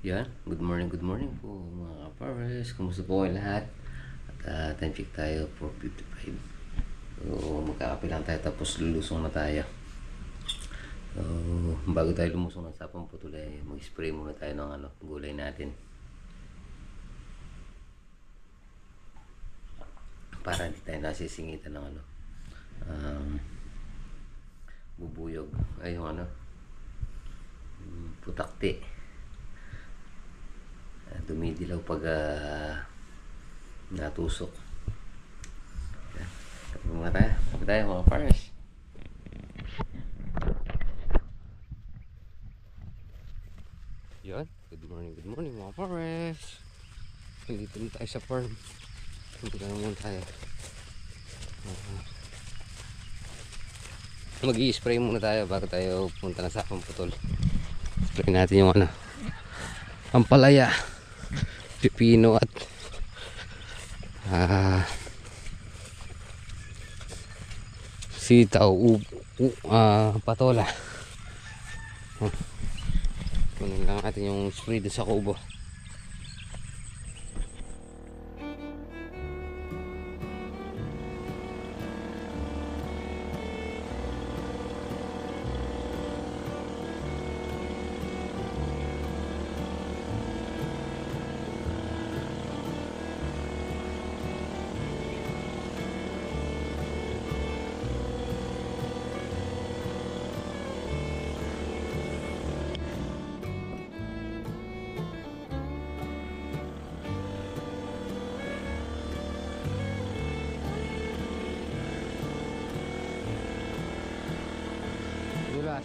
Yan, good morning po mga ka-farmers. Kumusta po kayo lahat? At time check tayo, 4:55. So, magkakape lang tayo tapos lulusong na tayo. So, bago tayo lumusong ng sapang putol, mag-spray muna tayo ng gulay natin. Para hindi tayo nasisingitan ng bubuyog. Ay, yung putakti. Dumidilaw pag natusok. Tapos mga tayo mga farmers. Yun, good morning mga farmers. Nandito na tayo sa farm. Punta naman tayo. Mag-i-spray muna tayo bago tayo punta na sa putol. Spray natin yung ampalaya, pipino at sitaw, patola. Kunin lang natin yung spray sa kubo. Dulas.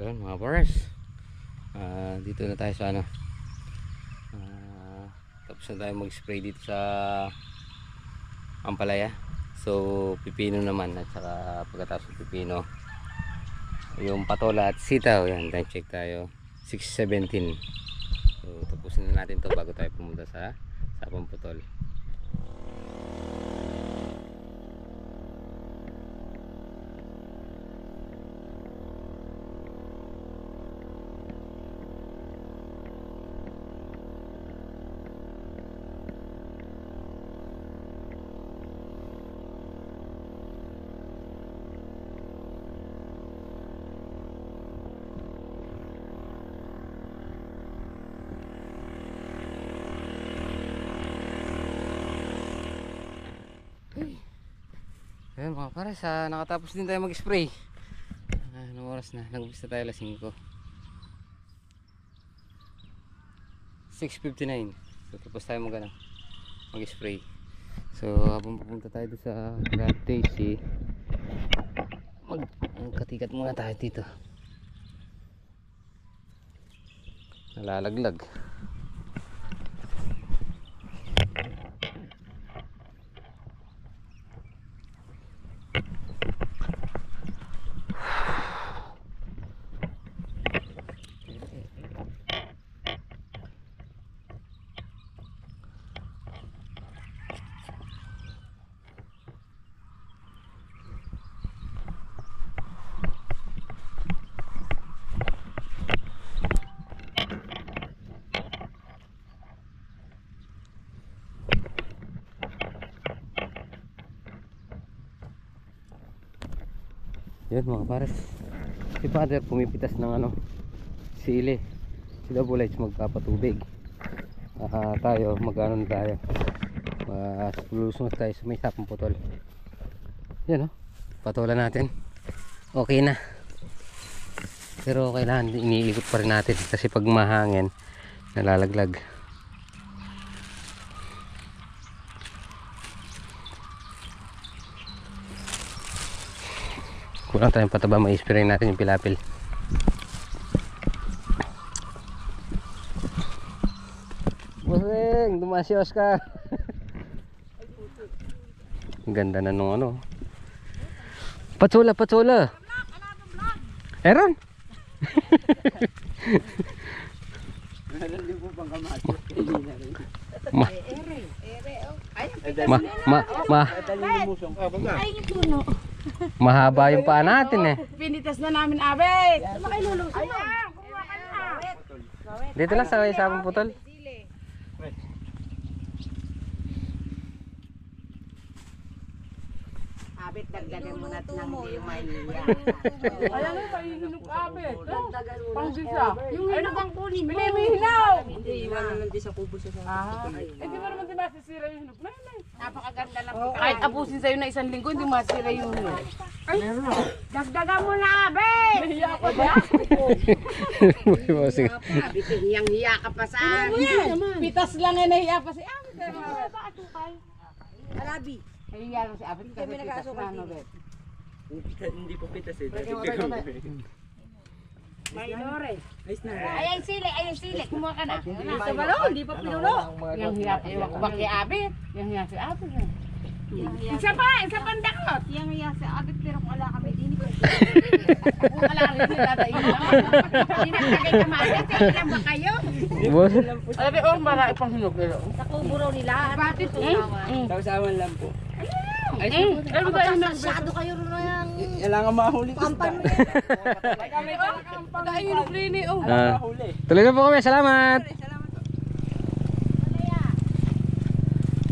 So yun mga boys, dito na tayo sa tapos na tayo mag spray dito sa ampalaya. So pipino naman, at saka pagkatapos ng pipino yung patola at sitaw. Yan, time check tayo 6:17. So tapusin na natin to bago tayo pumunta sa Sapang Putol. Ayan mga pares, nakatapos din tayo mag-spray. Anong oras na? Nag-umpisa tayo alas 5. 6:59. So tapos tayo mag-spray. So habang pupunta tayo doon sa God Daisy, magkatikat muna tayo dito. Nalalaglag. Yan mga pares, si Father pumipitas ng sili, si Double H magpapatubig. Tayo mag-ano tayo, lulusong tayo sa may Sapang Putol. Yan patulan natin, okay na, pero kailangan iniikot pa rin natin kasi pag mahangin nalalaglag. Kulang tayong pataba, ma-spray natin yung pilapil. Busing, dumaan si Oscar. Ang ganda na nung Patsula, patsula. Eron. Mahaba yung paa natin Pinitas na namin, abet. Dito lang sa Sapang Putol. Abet, dagdagan mo na't nang hindi mahiya. Ayan na, pahihinok abet. Pang-gisa. Ano bang kunin mo? Pinimihilaw. Hindi, iwan naman din sa kubo sa Di ba naman di masisira yung hinok na yun Napakaganda lang. Kahit abusin sa'yo na 1 linggo, hindi masisira yung hinok. Dagdagan mo na, abet. Nahiya ka ba? Abet, hiyang-hiya ka pa sa akin. Pitas lang ay nahiya pa si abet. Arabi. Nahiya lang si abet kasi pitas na ano, bet. Hindi po pitas eh. Maynore. Ay, ang sili. Kumuha ka na. Sa balon, hindi pa pinulo. Yung hiya pa, iwan ko ba kay abet? Yung hiya si abet. Isa pa ang dakot. Hiyang-hiya sa abet, pero kung wala kami, hindi ko. Kung wala rin nila tayo. Dinagdagay ka maalit, ilan ba kayo? Alam mo, marami pang hinok nila. Sa kubo raw nila. Bakit? Sausawan lang po. Ano ba yung Masyado kayo rin Kailangan mahuli ko. pampan mo. pag-ayun yung klini, oh. Mahuli. Tuloy na po kami, salamat.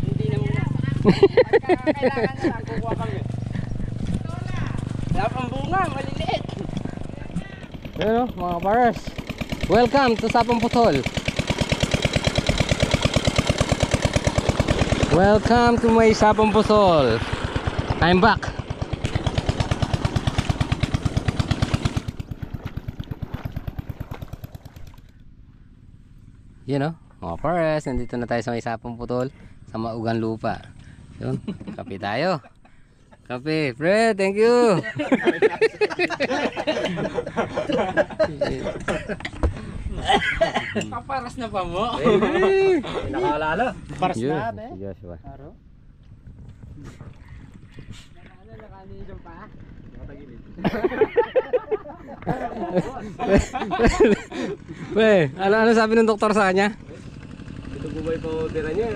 Hindi na muna. Kailangan na kukuha kami. Wala pang bunga, maliliit. Ayan mga pares, welcome to Sapang Putol. Welcome to my Sapang Putol. I'm back. Mga pares, nandito na tayo sa may Sapang Putol, sa Maugan Lupa. Yun, kape tayo. Kape, Fred, thank you. Paparas na pa mo. Nakaalala. Paras Yun, na, be. si Joshua. Ano sabi ng doktor sa kanya? Ito po ba yung pa-opera niya?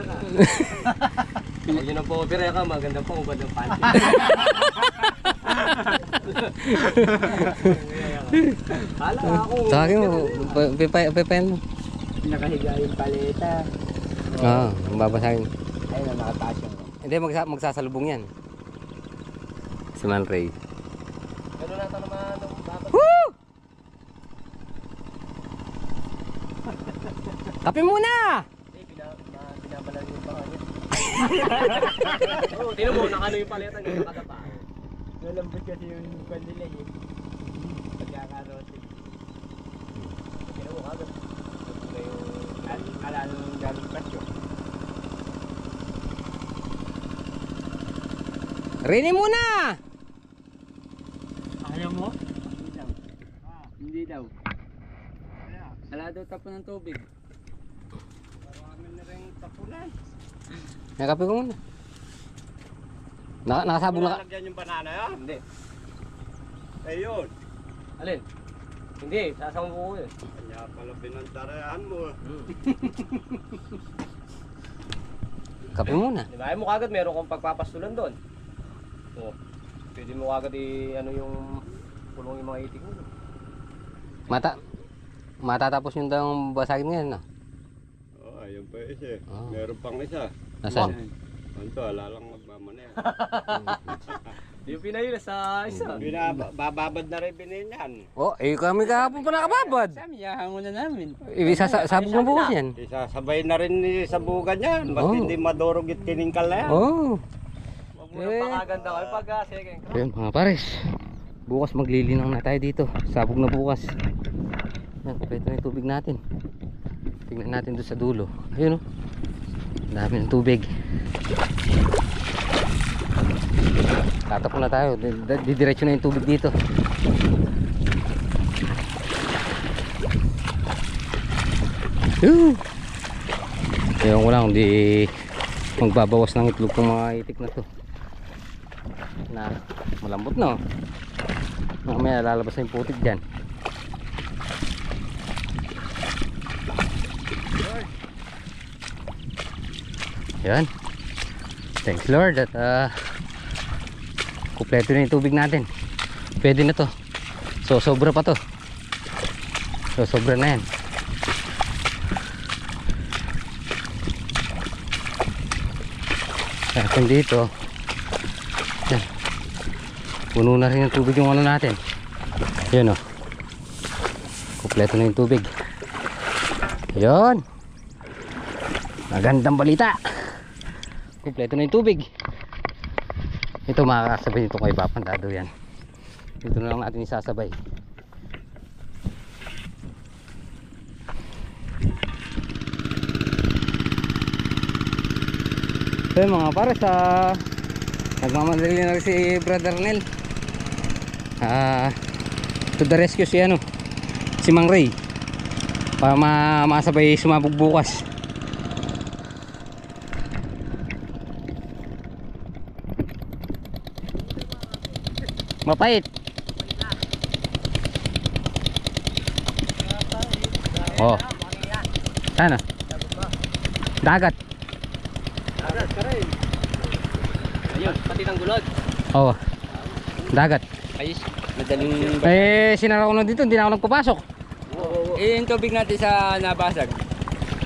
Pag yun ang pa-opera ka, maganda pa ubad ng panty. Hala ako. Sa akin mo, pepen. Nakahiga yung paleta. Oo, babasagin. Ayun na, nakataas yung. Hindi, magsasalubong yan. Si Man Ray. Ano na ito naman? Woo! Kape muna! Binabalan yung baka niya. Tino mo, nakano yung paleta niya, nakatapa. Nalambot kasi yung kandila eh. Pagkakarote. Tino mo, kagad. Alala nung galing pasyo. Rini muna! Ayaw mo? Hindi daw. Wala daw tapon ng tubig. Marami na rin tapunan. Kape ko muna. Nakasabong na. Lalagyan yung banana yan? Hindi. Ayun. Alin? Hindi, sasawang ko yun. Kanya pala pinantarayaan mo. Kape muna. Diba, mo kagad meron kong pagpapastulan doon. Oh. Pwede mo kagad ano yung pulong yung mga itik mo. Matatapos yung daw basagin ngayon, no? Oo, ayun pa isa. Oh. Meron pang isa. Nasaan? Anto, ala lang magmamana. Di pinahila sa isa. Bababad na rin binin yan. Oh, kami kahapon pa nakababad. Sabi niya, hango na namin. Sabog na bukas yan. Isasabay na rin sa bugan yan. Basta Oh. hindi madurog at tiningkal na yan. Oh. Huwag mo nang pakaganda kayo pag sige. Ayun mga pares. Bukas maglilinaw na tayo dito. Sabog na bukas. Yan, kompleto na yung tubig natin. Tingnan natin doon sa dulo. Ayun, oh. Dami ng tubig. Tatapon na tayo. Didiretso na yung tubig dito. Ewan ko lang, hindi magbabawas ng itlog ng mga itik na to. Na malambot na, oh. Mamaya lalabas na yung putik dyan. Yan. Thanks Lord at kumpleto na yung tubig natin. Pwede na to. So sobra pa to. So sobra na yan. Atin dito. Yan. Puno na rin yung tubig yung ano natin. Yan, o. Kumpleto na yung tubig. Yan. Magandang balita. Kumpleto na yung tubig. Ito makakasabay nito kay Papandado yan. Dito na lang natin isasabay. So yun mga pares, nagmamadali na rin si Brother Nel. To the rescue si Mang Ray para masabay sumabog bukas. Mapait. Oh. Sana. Dagat. Ayun, pati ng gulod. Oh. Dagat. Ayos, madaling. Sinara ko na dito, hindi na ako nagpapasok. Eh, yung tubig natin sa nabasag.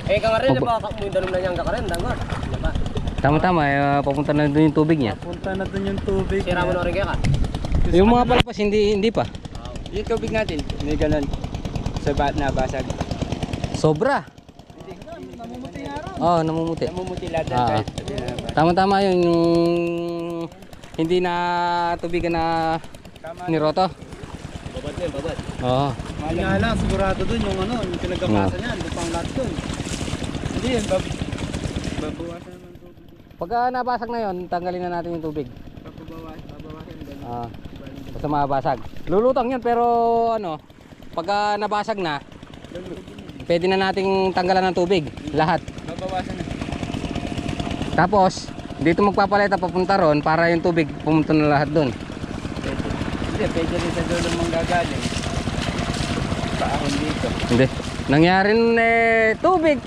Eh, kakarin Opo. na ba? Mundanom na niyang kakarin, dangot. Diba? Tama-tama, papunta na doon yung tubig niya. Punta na dun yung tubig. Sira mo na rin kaya ka. Yung mga palapas, hindi pa. Yung tubig natin, may ganun. Sa nabasag. Sobra. Oo, namumuti. Namumuti lahat ng Ah. kahit sa nabasag. Tama-tama yun, yung hindi na tubigan na niroto. Babad na yun, babad. Oo. Mali nga lang, sigurado dun yung ano, yung pinagkapasan niyan, yung pang lahat dun. Hindi yun, babawasan naman tubig. Pagka nabasag na yun, tanggalin na natin yung tubig. Babawasan din. Basta mabasag. Lulutang yun, pero ano, pagka nabasag na, pwede na nating tanggalan ng tubig. Lahat. Babawasan na. Tapos, dito magpapaleta papunta ron para yung tubig pumunta na lahat doon. Hindi, pwede rin sa dulo mong gagaling. Paahon dito. Hindi. Nangyari nun tubig.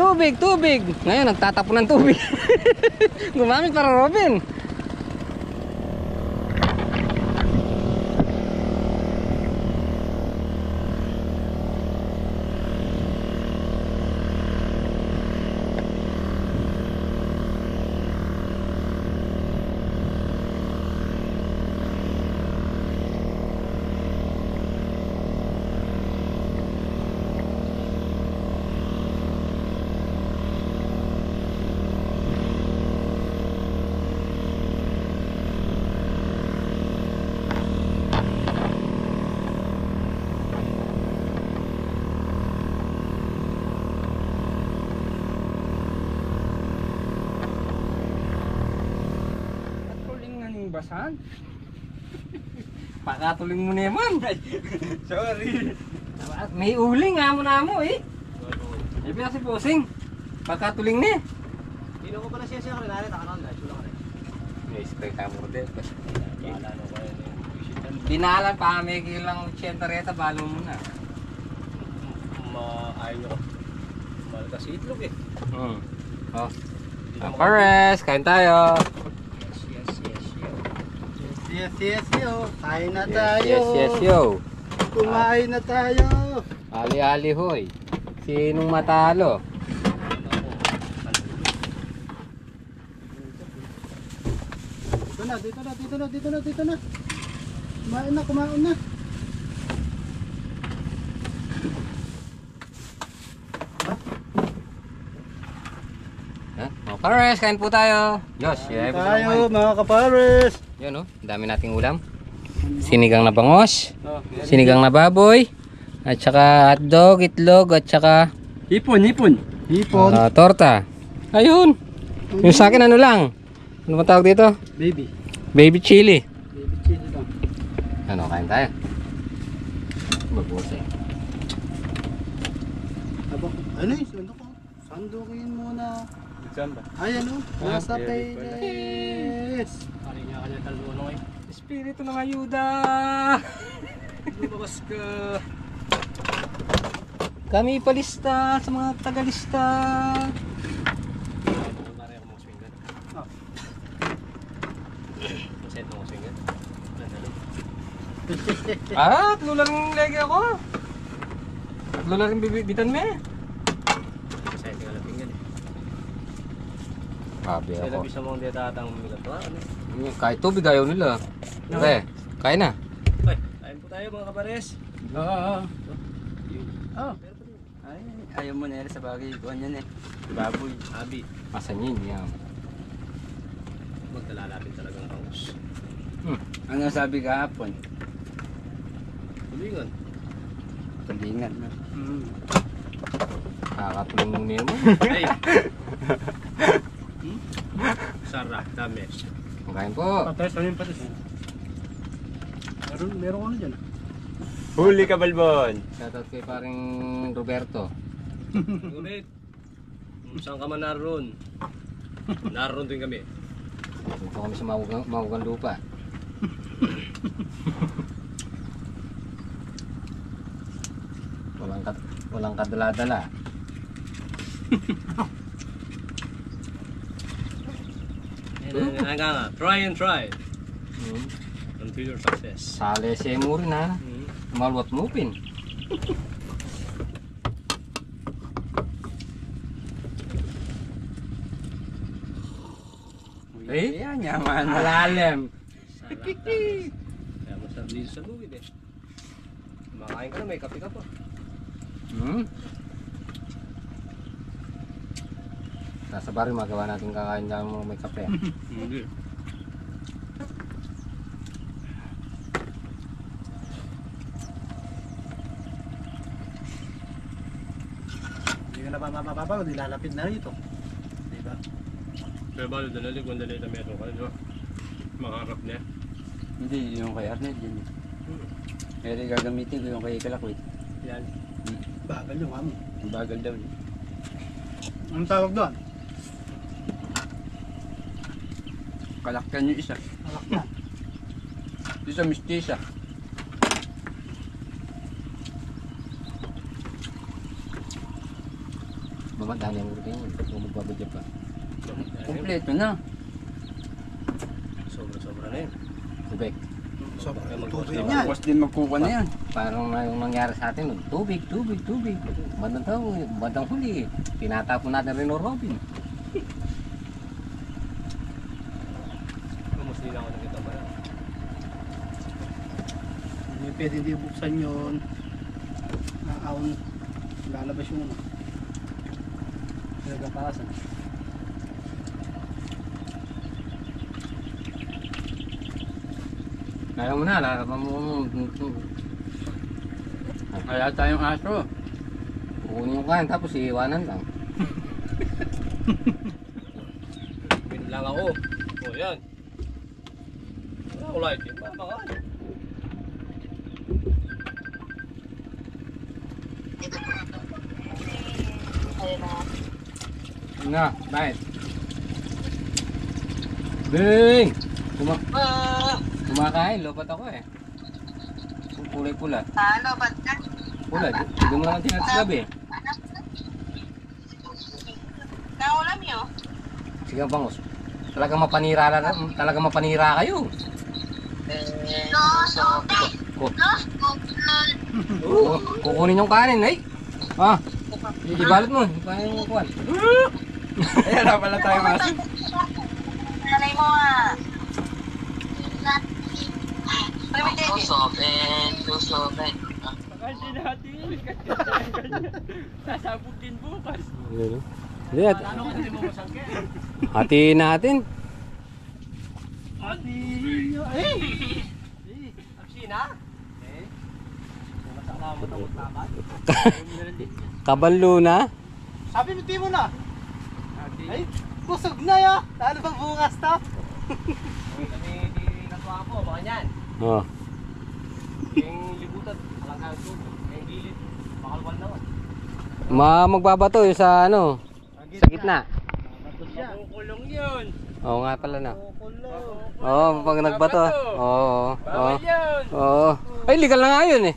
Ngayon, nagtatapon ng tubig. Gumamit para Robin. Basahan? Pakatuling mo naman. Sorry. May uling mo na mo eh. Ay si Posing. Pakatuling ni. Hindi ko pala siya ka rin. Nakaroon na. Sula ka rin. May spray camera din. Wala na ko yan. Dinalan pa kami kilang 80 reta. Balo mo na. Ayaw nyo ko. Mahal kasi itlog eh. Oh. Pares, kain tayo. Yes, yo. Kain na tayo. Yes, yo. Kumain na tayo. Ali hoy. Sinong matalo? Dito na. Kumain na. Pares, kain po tayo. Yos, Tayo mga kapares. Yun dami nating ulam. Sinigang na bangos, sinigang na baboy, at saka hotdog, itlog, at saka Hipon. torta. Ayun. Yung sa akin ano lang? Ano ba tawag dito? Baby. Baby chili. Baby chili lang. Ano, kain tayo. Magbukas eh. Ano yung sandok ko? Sandukin muna. Saan ba? Ayan o. Nasa very good. playlist. Pari niya kanya talunong eh. Espiritu ng ayuda. Lumabas ka. Kami palista sa mga tagalista. Pari ako mga swingan. Ah. Masayad mo mga swingan. Lula rin lagi ako. Lula rin bibitan me. Masayad ka lang pingan eh. Sabi Kaya ako. labis na mga diyatatang umigat. Ano? Kahit tubig ayaw nila. Okay, kain na. Okay, kain po tayo mga kapares. Oo. Ayaw mo na sa bagay. Kuhan yan eh. Baboy. Abi, Masanyin yan. magkalalapit talagang bangus. Ano sabi kahapon? Tulingan. Tulingan na. Kakatuling mo niya mo. Hey! Sarap, dami. Kain po. Pates, ano yung pates? Meron ano dyan? Huli ka, Balbon! Shoutout kay paring Roberto. Ngunit, saan ka man naroon? Naroon din kami. Dito kami sa Maugang Lupa. Walang kadala-dala. Try and try until your success. Sale mo rin ha. Malwat mupin. Eh, Yan, yaman. malalim. Sarap. Kaya masarap dito sa bukid eh. Kumakain ka na, may kape ka pa. Nasa bar magawa natin kakain lang may kape. Hindi. Hindi ka na mapapapagod, ilalapit na rito. Diba? Pero balo, dalalig kung dalalig na meron ka, no? Makaharap niya. Hindi, yung kay Arnel yun. Pero gagamitin ko yung kay Kalakwit. Yan. Bagal yung kami. Bagal daw. Anong tawag doon? Kalakyan yung isa. Kalakyan? Isa mistisa. Dumadaan yung ulit yun. Kung magbabadya pa. Kompleto na. Sobra-sobra na yun. Tubig. Tapos din magkuha na yan. Parang yung nangyari sa atin, tubig. Bandang huli. Tinatapon natin rin o Robin. Kamusta din ako ng ito ba? Hindi pwede di buksan yun. Nakaon. Lalabas yung ano. Nagkatasan. Kaya mo na, lalaban mo. Kaya tayong aso. Kukunin yung kain tapos iiwanan lang. Win lang ako. O yan. Wala ko like. Baka. Na, bakit? Bing! Kumakain, lobat ako eh. Kulay pula. Lobat ka? Pula, hindi mo naman tinat sa gabi. Naulam nyo? Sige bangos. Talagang mapanira kayo. Kukunin yung kanin, ay. Ah, ibalot mo, kanin mo kuwan. Ayan na pala tayong aso. Nanay mo ah. Kasi natin. Sasabutin bukas. Hindi, hatiin natin. Aksina? Masalamat ang maglaban. Kabanlo na. Sabi mo Timo na. Ay, busog na ya. Lalo bang bukas to? Kami di natuwa ko, mga yan. Oh. Yung libutan, alagaan ko. Yung gilid, makalwan naman. Magbabato yung sa ano, sa gitna. Makukulong yun. Oo nga pala na. Oo, pag nagbato. Oo. Oo. Yun. Oo. Ay, legal na nga yun eh.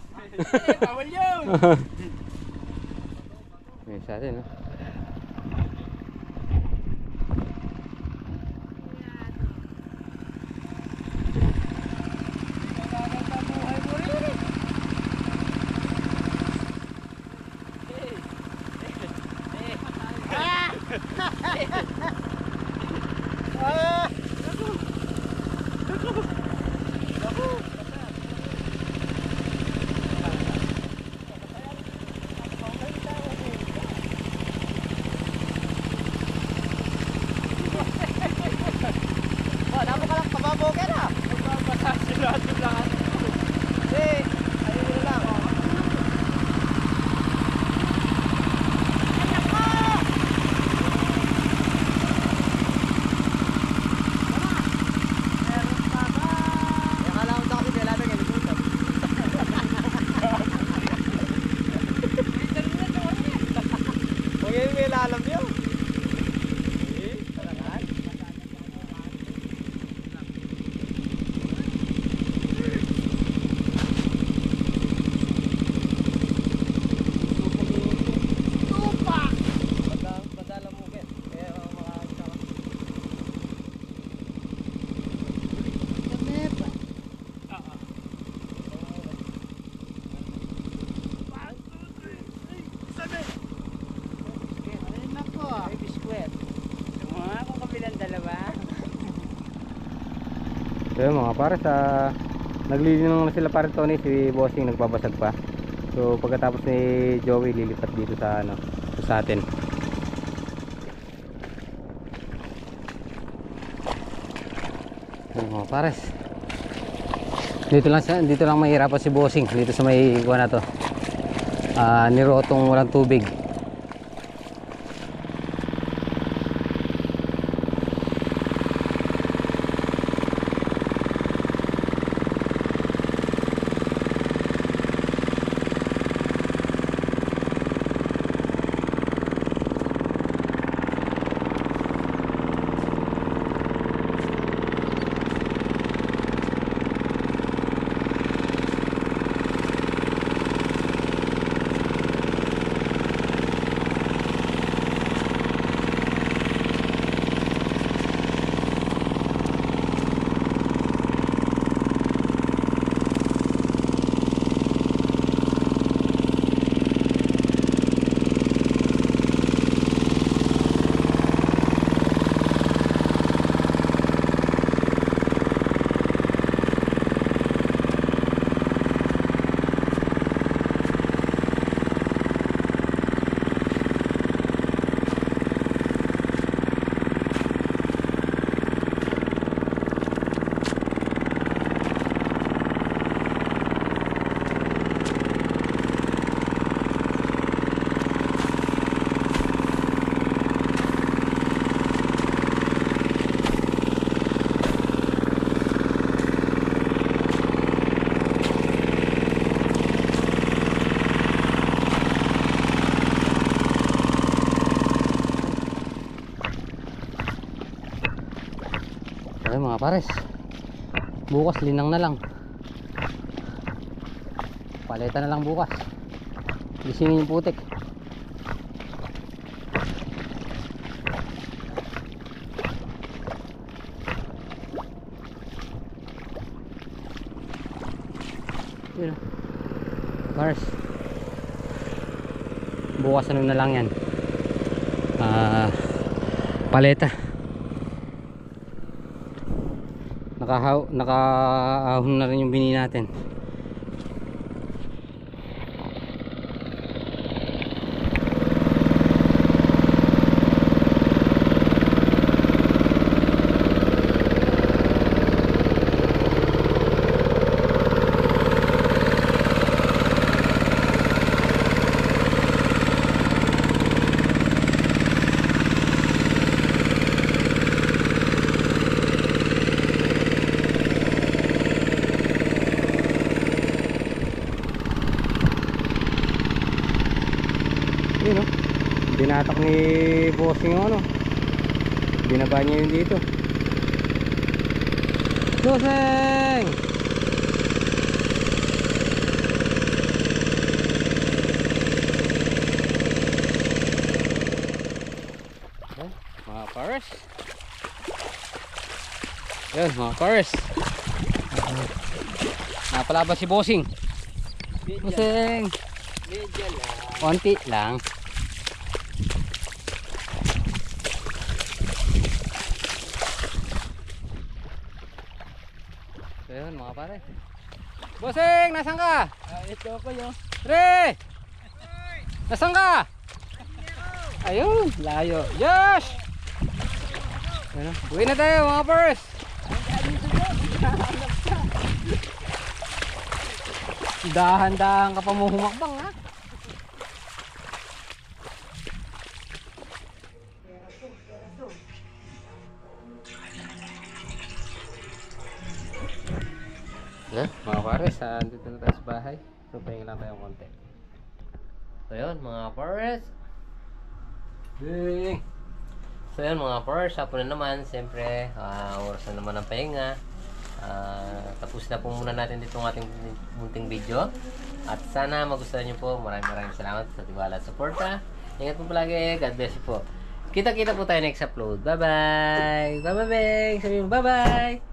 Bawal yun. May sa atin, no? So yun mga pare, naglilinong na sila pare Tony, si Bossing nagpapasag pa. So pagkatapos ni Joey lilipat dito sa ano, sa atin. So mga pares, dito lang mahirapan si Bossing dito sa may kuha na to. Nirotong walang tubig. mga pares. Bukas linang na lang. Paleta na lang bukas. Gisingin yung putik. Yun. Pares. Bukas ano na lang yan. Paleta. Nakaahon na rin yung bini natin. Yun o, binatak ni bossing yung ano, binaba niya yun dito. Bossing! Mga pares. Yun mga pares, napalabas si bossing. Bossing! Konti lang. So yun mga pare. Bossing, nasan ka? Ito ako yun. Re! Nasan ka? Ayun, layo. Yes! Ayun, uwi na tayo mga pares. Dahan-dahan ka pa mo humakbang ha. Mga pares, dito na tayo sa bahay. So pahinga lang tayo konti. So yun mga pares. Ding! So yun mga pares, hapon na naman. Siyempre, oras na naman ng pahinga. Tapos na po muna natin dito ang ating munting video. At sana magustuhan nyo po. Maraming salamat sa tiwala at suporta. Ingat po palagi. God bless you po. Kita-kita po tayo next upload. Bye-bye! Bye-bye! Sabihin mo bye-bye!